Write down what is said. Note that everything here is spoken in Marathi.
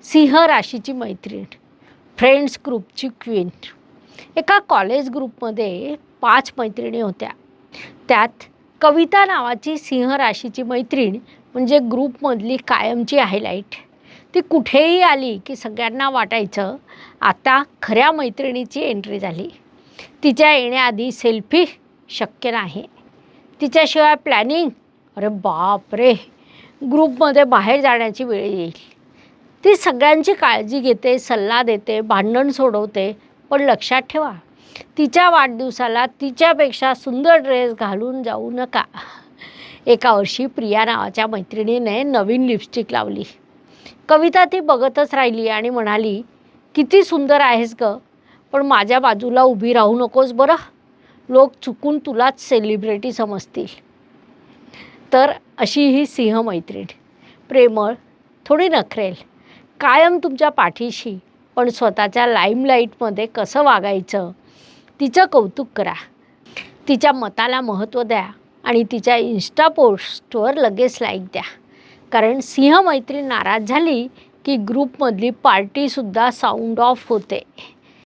सिंह राशीची मैत्रीण, फ्रेंड्स ग्रुपची क्वीन. एका कॉलेज ग्रुपमध्ये 5 मैत्रिणी होत्या. त्यात कविता नावाची सिंह राशीची मैत्रीण म्हणजे ग्रुपमधली कायमची हायलाईट. ती कुठेही आली की सगळ्यांना वाटायचं आता खऱ्या मैत्रिणीची एंट्री झाली. तिच्या येण्याआधी सेल्फी शक्य नाही. तिच्याशिवाय प्लॅनिंग, अरे बापरे, ग्रुपमध्ये बाहेर जाण्याची वेळ येईल. ती सगळ्यांची काळजी घेते, सल्ला देते, भांडण सोडवते. पण लक्षात ठेवा, तिच्या वाढदिवसाला तिच्यापेक्षा सुंदर ड्रेस घालून जाऊ नका. एका वर्षी प्रिया नावाच्या मैत्रिणीने नवीन लिपस्टिक लावली. कविता ती बघतच राहिली आणि म्हणाली, किती सुंदर आहेस गं, पण माझ्या बाजूला उभी राहू नकोस बरं, लोक चुकून तुलाच सेलिब्रिटी समजतील. तर अशी ही सिंह मैत्रीण, प्रेमळ, थोडी नखरेल, कायम तुमच्या पाठीशी. पण स्वतःच्या लाईमलाईटमध्ये कसं वागायचं तिचं कौतुक करा. तिच्या मताला महत्त्व द्या आणि तिच्या इन्स्टा पोस्टवर लगेच लाईक द्या. कारण सिंह मैत्रीण नाराज झाली की ग्रुपमधली पार्टीसुद्धा साऊंड ऑफ होते.